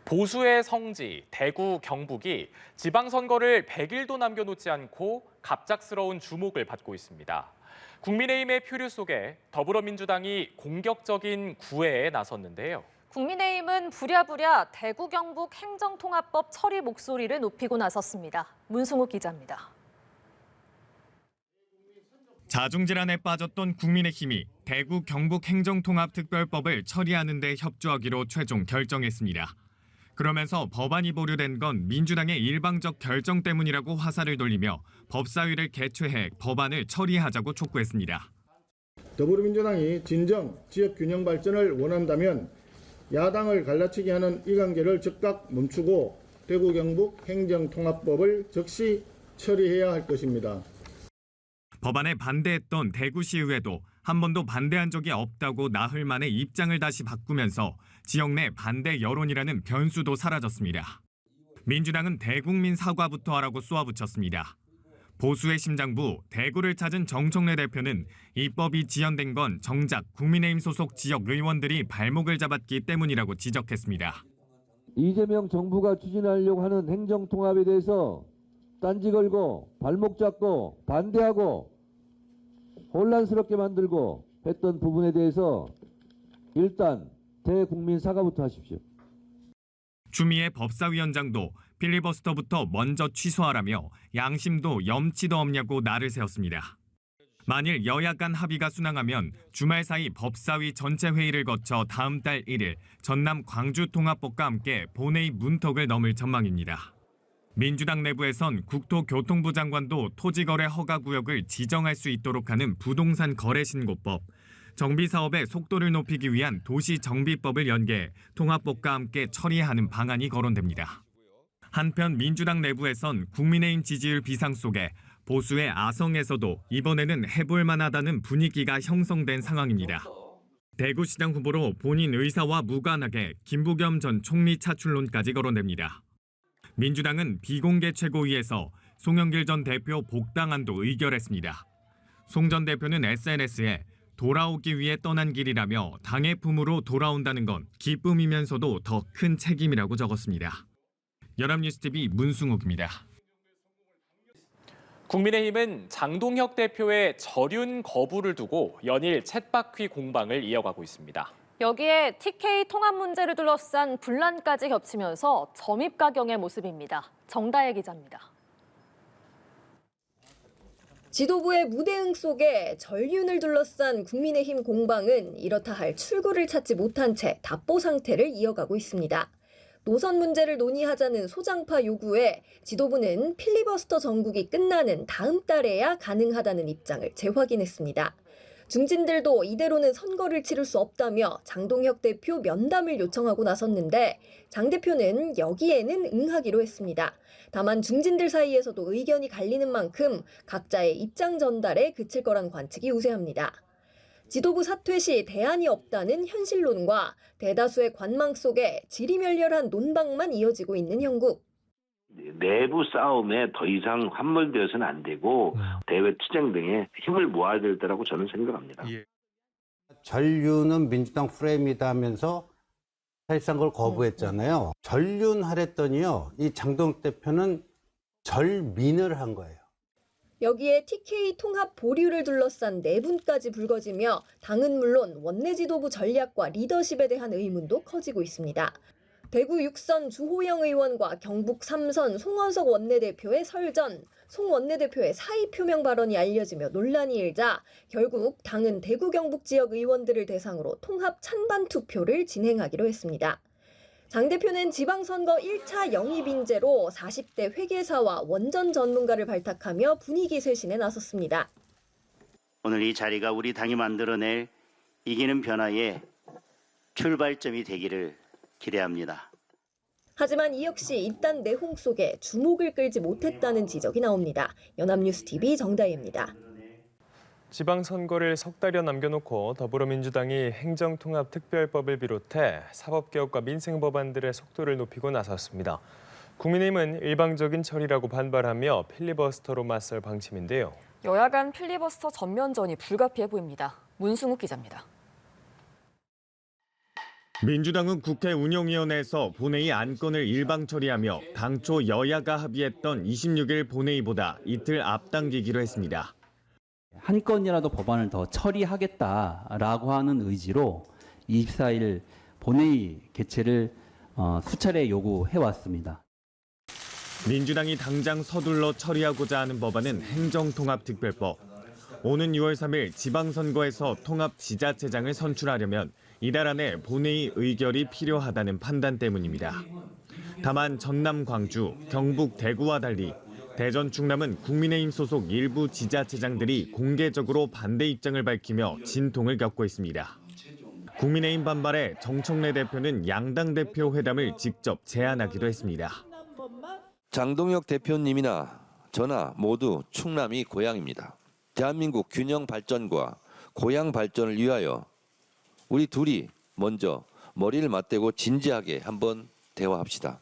보수의 성지, 대구, 경북이 지방선거를 100일도 남겨놓지 않고 갑작스러운 주목을 받고 있습니다. 국민의힘의 표류 속에 더불어민주당이 공격적인 구애에 나섰는데요. 국민의힘은 부랴부랴 대구 경북 행정통합법 처리 목소리를 높이고 나섰습니다. 문승욱 기자입니다. 자중질환에 빠졌던 국민의힘이 대구 경북 행정통합특별법을 처리하는 데 협조하기로 최종 결정했습니다. 그러면서 법안이 보류된 건 민주당의 일방적 결정 때문이라고 화살을 돌리며 법사위를 개최해 법안을 처리하자고 촉구했습니다. 더불어민주당이 진정 지역 균형 발전을 원한다면 야당을 갈라치게 하는 이 관계를 즉각 멈추고 대구 경북 행정통합법을 즉시 처리해야 할 것입니다. 법안에 반대했던 대구시의회도 한 번도 반대한 적이 없다고 나흘 만에 입장을 다시 바꾸면서 지역 내 반대 여론이라는 변수도 사라졌습니다. 민주당은 대국민 사과부터 하라고 쏘아붙였습니다. 보수의 심장부 대구를 찾은 정청래 대표는 입법이 지연된 건 정작 국민의힘 소속 지역 의원들이 발목을 잡았기 때문이라고 지적했습니다. 이재명 정부가 추진하려고 하는 행정통합에 대해서 딴지 걸고 발목 잡고 반대하고 혼란스럽게 만들고 했던 부분에 대해서 일단 대국민 사과부터 하십시오. 추미애 법사위원장도 필리버스터부터 먼저 취소하라며 양심도 염치도 없냐고 날을 세웠습니다. 만일 여야 간 합의가 순항하면 주말 사이 법사위 전체 회의를 거쳐 다음 달 1일 전남 광주 통합법과 함께 본회의 문턱을 넘을 전망입니다. 민주당 내부에선 국토교통부 장관도 토지거래 허가구역을 지정할 수 있도록 하는 부동산 거래신고법, 정비사업의 속도를 높이기 위한 도시정비법을 연계해 통합법과 함께 처리하는 방안이 거론됩니다. 한편 민주당 내부에선 국민의힘 지지율 비상 속에 보수의 아성에서도 이번에는 해볼 만하다는 분위기가 형성된 상황입니다. 대구시장 후보로 본인 의사와 무관하게 김부겸 전 총리 차출론까지 거론됩니다. 민주당은 비공개 최고위에서 송영길 전 대표 복당안도 의결했습니다. 송 전 대표는 SNS에 돌아오기 위해 떠난 길이라며 당의 품으로 돌아온다는 건 기쁨이면서도 더 큰 책임이라고 적었습니다. 연합뉴스TV 문승욱입니다. 국민의힘은 장동혁 대표의 절윤 거부를 두고 연일 쳇바퀴 공방을 이어가고 있습니다. 여기에 TK 통합 문제를 둘러싼 분란까지 겹치면서 점입가경의 모습입니다. 정다혜 기자입니다. 지도부의 무대응 속에 전륜을 둘러싼 국민의힘 공방은 이렇다 할 출구를 찾지 못한 채 답보 상태를 이어가고 있습니다. 노선 문제를 논의하자는 소장파 요구에 지도부는 필리버스터 정국이 끝나는 다음 달에야 가능하다는 입장을 재확인했습니다. 중진들도 이대로는 선거를 치를 수 없다며 장동혁 대표 면담을 요청하고 나섰는데 장 대표는 여기에는 응하기로 했습니다. 다만 중진들 사이에서도 의견이 갈리는 만큼 각자의 입장 전달에 그칠 거란 관측이 우세합니다. 지도부 사퇴 시 대안이 없다는 현실론과 대다수의 관망 속에 지리멸렬한 논박만 이어지고 있는 형국. 내부 싸움에 더 이상 함몰되어서는 안 되고 대외 투쟁 등에 힘을 모아야 될 때라고 저는 생각합니다. 전륜은 민주당 프레임이다 하면서 사실상 그걸 거부했잖아요. 전륜하랬더니요. 이 장동혁 대표는 절민을 한 거예요. 여기에 TK 통합 보류를 둘러싼 내분까지 불거지며 당은 물론 원내 지도부 전략과 리더십에 대한 의문도 커지고 있습니다. 대구 6선 주호영 의원과 경북 3선 송원석 원내대표의 설전, 송 원내대표의 사의 표명 발언이 알려지며 논란이 일자 결국 당은 대구 경북 지역 의원들을 대상으로 통합 찬반 투표를 진행하기로 했습니다. 장 대표는 지방선거 1차 영입 인재로 40대 회계사와 원전 전문가를 발탁하며 분위기 쇄신에 나섰습니다. 오늘 이 자리가 우리 당이 만들어낼 이기는 변화의 출발점이 되기를 기대합니다. 하지만 이 역시 입단 내홍 속에 주목을 끌지 못했다는 지적이 나옵니다. 연합뉴스TV 정다혜입니다. 지방선거를 석 달여 남겨놓고 더불어민주당이 행정통합특별법을 비롯해 사법개혁과 민생법안들의 속도를 높이고 나섰습니다. 국민의힘은 일방적인 처리라고 반발하며 필리버스터로 맞설 방침인데요. 여야 간 필리버스터 전면전이 불가피해 보입니다. 문승욱 기자입니다. 민주당은 국회 운영위원회에서 본회의 안건을 일방 처리하며 당초 여야가 합의했던 26일 본회의보다 이틀 앞당기기로 했습니다. 한 건이라도 법안을 더 처리하겠다라고 하는 의지로 24일 본회의 개최를 수차례 요구해왔습니다. 민주당이 당장 서둘러 처리하고자 하는 법안은 행정통합특별법. 오는 6월 3일 지방선거에서 통합지자체장을 선출하려면 이달 안에 본회의 의결이 필요하다는 판단 때문입니다. 다만 전남, 광주, 경북, 대구와 달리 대전, 충남은 국민의힘 소속 일부 지자체장들이 공개적으로 반대 입장을 밝히며 진통을 겪고 있습니다. 국민의힘 반발에 정청래 대표는 양당 대표 회담을 직접 제안하기도 했습니다. 장동혁 대표님이나 저나 모두 충남이 고향입니다. 대한민국 균형 발전과 고향 발전을 위하여 우리 둘이 먼저 머리를 맞대고 진지하게 한번 대화합시다.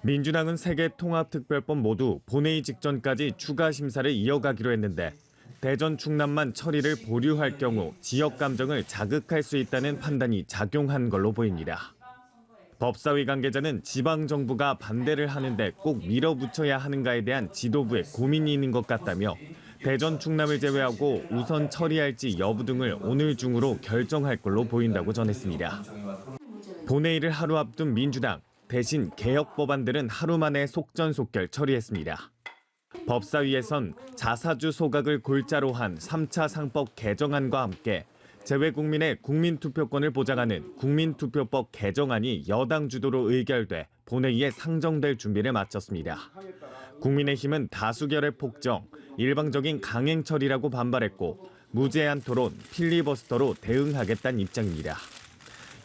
민주당은 3개 통합특별법 모두 본회의 직전까지 추가 심사를 이어가기로 했는데 대전, 충남만 처리를 보류할 경우 지역 감정을 자극할 수 있다는 판단이 작용한 걸로 보입니다. 법사위 관계자는 지방정부가 반대를 하는데 꼭 밀어붙여야 하는가에 대한 지도부의 고민이 있는 것 같다며 대전, 충남을 제외하고 우선 처리할지 여부 등을 오늘 중으로 결정할 걸로 보인다고 전했습니다. 본회의를 하루 앞둔 민주당, 대신 개혁 법안들은 하루 만에 속전속결 처리했습니다. 법사위에선 자사주 소각을 골자로 한 3차 상법 개정안과 함께 재외국민의 국민투표권을 보장하는 국민투표법 개정안이 여당 주도로 의결돼 본회의에 상정될 준비를 마쳤습니다. 국민의힘은 다수결의 폭정, 일방적인 강행 처리라고 반발했고 무제한 토론, 필리버스터로 대응하겠다는 입장입니다.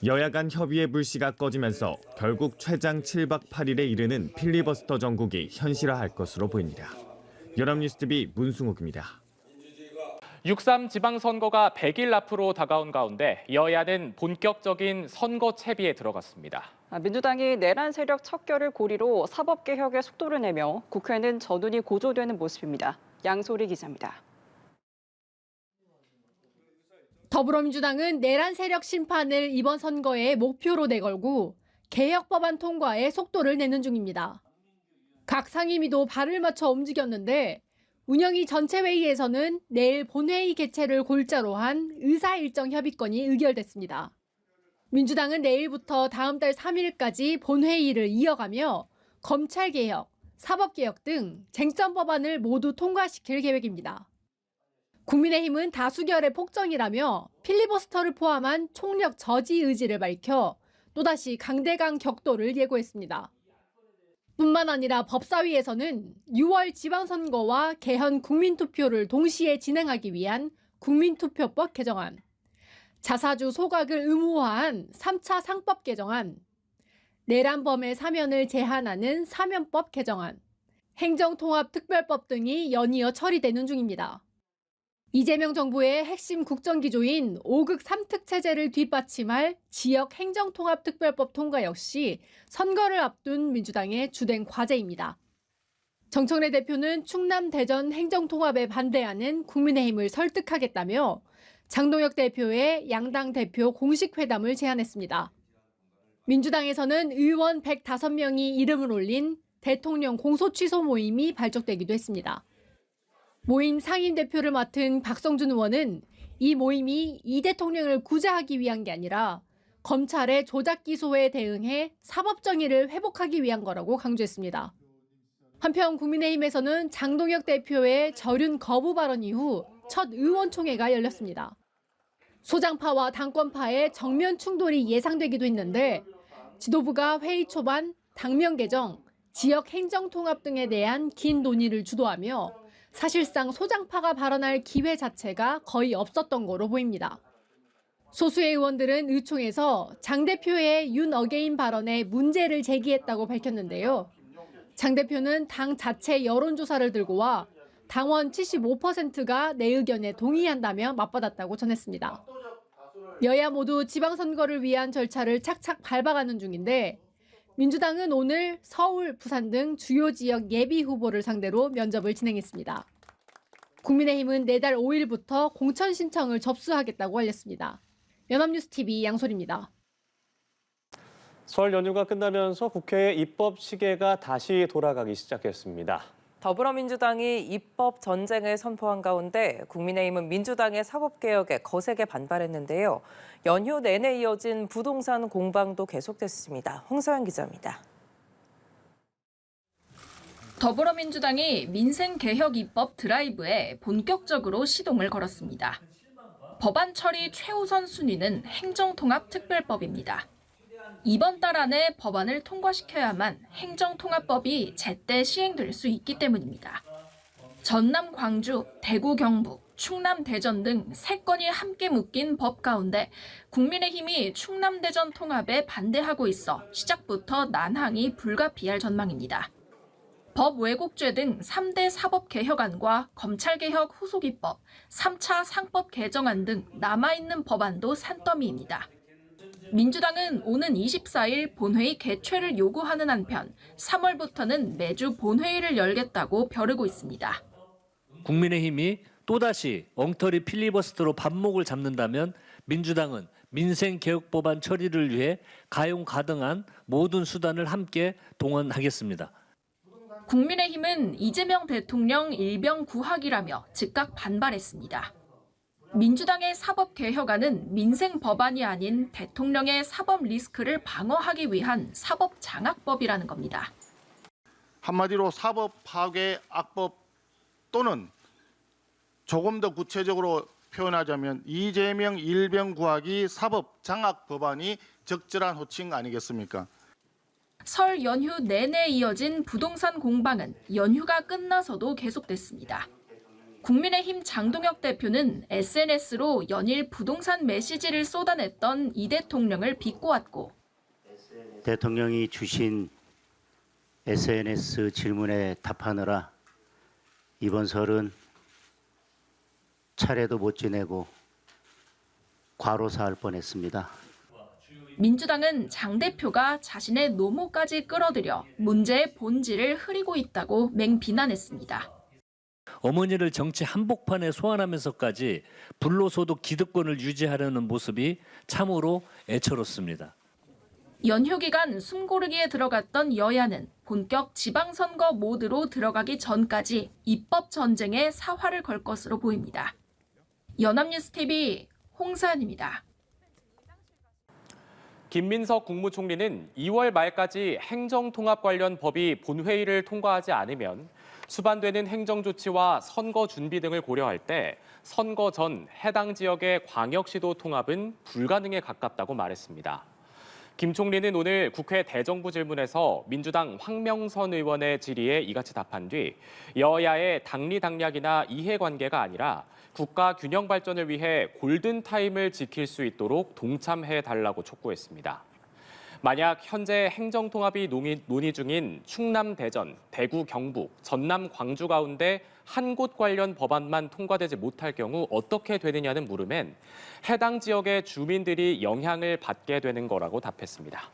여야 간 협의의 불씨가 꺼지면서 결국 최장 7박 8일에 이르는 필리버스터 정국이 현실화할 것으로 보입니다. 연합뉴스TV 문승욱입니다. 6.3 지방선거가 100일 앞으로 다가온 가운데 여야는 본격적인 선거 채비에 들어갔습니다. 민주당이 내란 세력 척결을 고리로 사법개혁에 속도를 내며 국회는 전운이 고조되는 모습입니다. 양소리 기자입니다. 더불어민주당은 내란 세력 심판을 이번 선거에 목표로 내걸고 개혁 법안 통과에 속도를 내는 중입니다. 각 상임위도 발을 맞춰 움직였는데 운영위 전체 회의에서는 내일 본회의 개최를 골자로 한 의사 일정 협의건이 의결됐습니다. 민주당은 내일부터 다음 달 3일까지 본회의를 이어가며 검찰개혁, 사법개혁 등 쟁점 법안을 모두 통과시킬 계획입니다. 국민의힘은 다수결의 폭정이라며 필리버스터를 포함한 총력 저지 의지를 밝혀 또다시 강대강 격돌을 예고했습니다. 뿐만 아니라 법사위에서는 6월 지방선거와 개헌 국민투표를 동시에 진행하기 위한 국민투표법 개정안, 자사주 소각을 의무화한 3차 상법 개정안, 내란범의 사면을 제한하는 사면법 개정안, 행정통합특별법 등이 연이어 처리되는 중입니다. 이재명 정부의 핵심 국정기조인 5극 3특 체제를 뒷받침할 지역 행정통합특별법 통과 역시 선거를 앞둔 민주당의 주된 과제입니다. 정청래 대표는 충남 대전 행정통합에 반대하는 국민의힘을 설득하겠다며 장동혁 대표의 양당 대표 공식 회담을 제안했습니다. 민주당에서는 의원 105명이 이름을 올린 대통령 공소취소 모임이 발족되기도 했습니다. 모임 상임대표를 맡은 박성준 의원은 이 모임이 이 대통령을 구제하기 위한 게 아니라 검찰의 조작 기소에 대응해 사법정의를 회복하기 위한 거라고 강조했습니다. 한편 국민의힘에서는 장동혁 대표의 절윤 거부 발언 이후 첫 의원총회가 열렸습니다. 소장파와 당권파의 정면 충돌이 예상되기도 했는데 지도부가 회의 초반 당면 개정, 지역 행정통합 등에 대한 긴 논의를 주도하며 사실상 소장파가 발언할 기회 자체가 거의 없었던 거로 보입니다. 소수의 의원들은 의총에서 장 대표의 윤 어게인 발언에 문제를 제기했다고 밝혔는데요. 장 대표는 당 자체 여론조사를 들고 와 당원 75%가 내 의견에 동의한다며 맞받았다고 전했습니다. 여야 모두 지방선거를 위한 절차를 착착 밟아가는 중인데 민주당은 오늘 서울, 부산 등 주요 지역 예비 후보를 상대로 면접을 진행했습니다. 국민의힘은 내달 5일부터 공천 신청을 접수하겠다고 알렸습니다. 연합뉴스TV 양소리입니다. 설 연휴가 끝나면서 국회의 입법 시계가 다시 돌아가기 시작했습니다. 더불어민주당이 입법 전쟁을 선포한 가운데 국민의힘은 민주당의 사법개혁에 거세게 반발했는데요. 연휴 내내 이어진 부동산 공방도 계속됐습니다. 홍서연 기자입니다. 더불어민주당이 민생개혁 입법 드라이브에 본격적으로 시동을 걸었습니다. 법안 처리 최우선 순위는 행정통합특별법입니다. 이번 달 안에 법안을 통과시켜야만 행정통합법이 제때 시행될 수 있기 때문입니다. 전남 광주, 대구 경북, 충남 대전 등 3건이 함께 묶인 법 가운데 국민의힘이 충남 대전 통합에 반대하고 있어 시작부터 난항이 불가피할 전망입니다. 법 왜곡죄 등 3대 사법개혁안과 검찰개혁 후속입법, 3차 상법 개정안 등 남아있는 법안도 산더미입니다. 민주당은 오는 24일 본회의 개최를 요구하는 한편 3월부터는 매주 본회의를 열겠다고 벼르고 있습니다. 국민의힘이 또다시 엉터리 필리버스터로 반목을 잡는다면 민주당은 민생개혁법안 처리를 위해 가용가등한 모든 수단을 함께 동원하겠습니다. 국민의힘은 이재명 대통령 일병 구학이라며 즉각 반발했습니다. 민주당의 사법개혁안은 민생 법안이 아닌 대통령의 사법 리스크를 방어하기 위한 사법장악법이라는 겁니다. 한마디로 사법 파괴 악법 또는 조금 더 구체적으로 표현하자면 이재명 일병 구하기 사법 장악 법안이 적절한 호칭 아니겠습니까? 설 연휴 내내 이어진 부동산 공방은 연휴가 끝나서도 계속됐습니다. 국민의힘 장동혁 대표는 SNS로 연일 부동산 메시지를 쏟아냈던 이 대통령을 비꼬았고 대통령이 주신 SNS 질문에 답하느라 이번 설은 차례도 못 지내고 과로사할 뻔했습니다. 민주당은 장 대표가 자신의 노모까지 끌어들여 문제의 본질을 흐리고 있다고 맹비난했습니다. 어머니를 정치 한복판에 소환하면서까지 불로소득 기득권을 유지하려는 모습이 참으로 애처롭습니다. 연휴 기간 숨고르기에 들어갔던 여야는 본격 지방선거 모드로 들어가기 전까지 입법 전쟁에 사활을 걸 것으로 보입니다. 연합뉴스TV 홍사연입니다. 김민석 국무총리는 2월 말까지 행정통합 관련 법이 본회의를 통과하지 않으면 수반되는 행정조치와 선거 준비 등을 고려할 때 선거 전 해당 지역의 광역시도 통합은 불가능에 가깝다고 말했습니다. 김 총리는 오늘 국회 대정부 질문에서 민주당 황명선 의원의 질의에 이같이 답한 뒤 여야의 당리당략이나 이해관계가 아니라 국가 균형 발전을 위해 골든타임을 지킬 수 있도록 동참해달라고 촉구했습니다. 만약 현재 행정통합이 논의 중인 충남 대전, 대구 경북, 전남 광주 가운데 한 곳 관련 법안만 통과되지 못할 경우 어떻게 되느냐는 물음엔 해당 지역의 주민들이 영향을 받게 되는 거라고 답했습니다.